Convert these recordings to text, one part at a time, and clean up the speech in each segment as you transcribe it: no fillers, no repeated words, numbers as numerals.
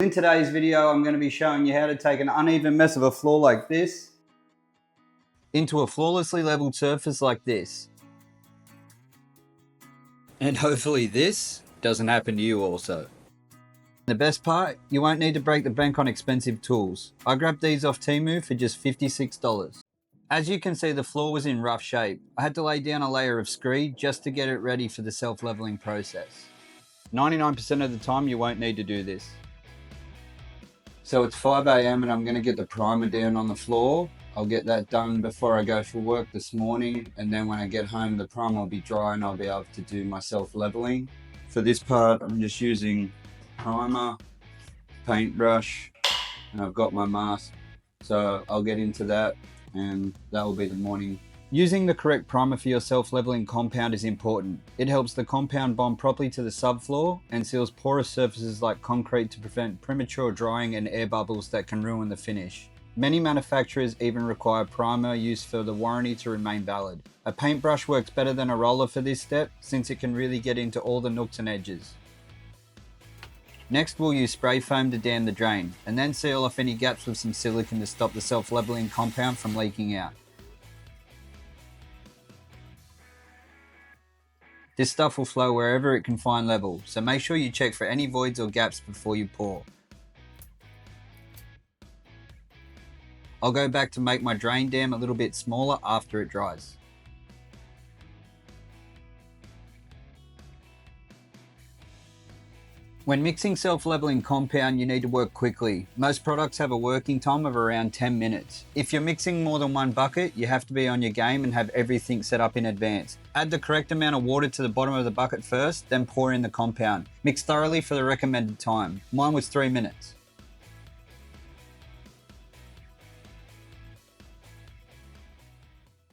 In today's video, I'm going to be showing you how to take an uneven mess of a floor like this into a flawlessly leveled surface like this. And hopefully this doesn't happen to you also. The best part, you won't need to break the bank on expensive tools. I grabbed these off Temu for just $56. As you can see, the floor was in rough shape. I had to lay down a layer of screed just to get it ready for the self-leveling process. 99% of the time you won't need to do this. So it's 5 AM and I'm going to get the primer down on the floor. I'll get that done before I go for work this morning, and then when I get home the primer will be dry and I'll be able to do my self-leveling. For this part I'm just using primer, paintbrush, and I've got my mask. So I'll get into that and that will be the morning. Using the correct primer for your self-leveling compound is important. It helps the compound bond properly to the subfloor and seals porous surfaces like concrete to prevent premature drying and air bubbles that can ruin the finish. Many manufacturers even require primer use for the warranty to remain valid. A paintbrush works better than a roller for this step since it can really get into all the nooks and edges. Next we'll use spray foam to dam the drain and then seal off any gaps with some silicone to stop the self-leveling compound from leaking out. This stuff will flow wherever it can find level, so make sure you check for any voids or gaps before you pour. I'll go back to make my drain dam a little bit smaller after it dries. When mixing self-leveling compound, you need to work quickly. Most products have a working time of around 10 minutes. If you're mixing more than one bucket, you have to be on your game and have everything set up in advance. Add the correct amount of water to the bottom of the bucket first, then pour in the compound. Mix thoroughly for the recommended time. Mine was 3 minutes.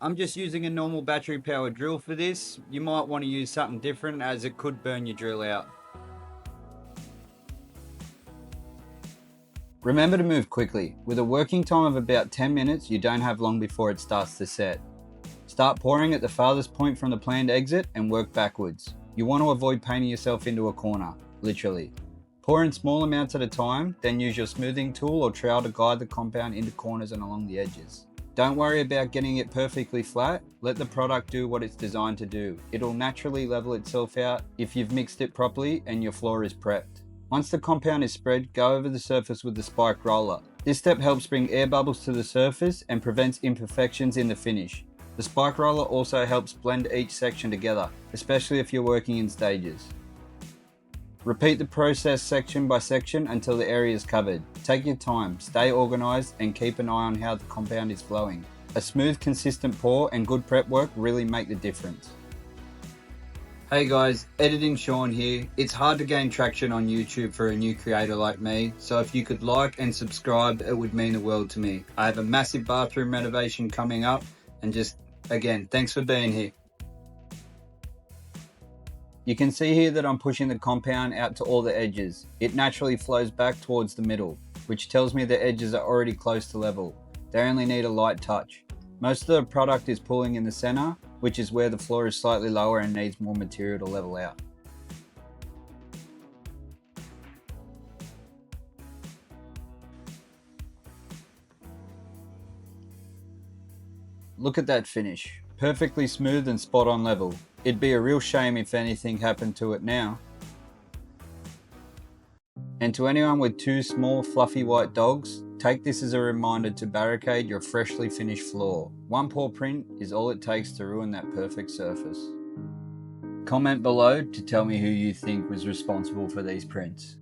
I'm just using a normal battery powered drill for this. You might want to use something different as it could burn your drill out. Remember to move quickly. With a working time of about 10 minutes, you don't have long before it starts to set. Start pouring at the farthest point from the planned exit and work backwards. You want to avoid painting yourself into a corner, literally. Pour in small amounts at a time, then use your smoothing tool or trowel to guide the compound into corners and along the edges. Don't worry about getting it perfectly flat. Let the product do what it's designed to do. It'll naturally level itself out if you've mixed it properly and your floor is prepped. Once the compound is spread, go over the surface with the spike roller. This step helps bring air bubbles to the surface and prevents imperfections in the finish. The spike roller also helps blend each section together, especially if you're working in stages. Repeat the process section by section until the area is covered. Take your time, stay organized, and keep an eye on how the compound is flowing. A smooth, consistent pour and good prep work really make the difference. Hey guys, Editing Sean here. It's hard to gain traction on YouTube for a new creator like me, so if you could like and subscribe, it would mean the world to me. I have a massive bathroom renovation coming up, and just, again, thanks for being here. You can see here that I'm pushing the compound out to all the edges. It naturally flows back towards the middle, which tells me the edges are already close to level. They only need a light touch. Most of the product is pooling in the center, which is where the floor is slightly lower and needs more material to level out. Look at that finish. Perfectly smooth and spot on level. It'd be a real shame if anything happened to it now. And to anyone with two small fluffy white dogs, take this as a reminder to barricade your freshly finished floor. One poor print is all it takes to ruin that perfect surface. Comment below to tell me who you think was responsible for these prints.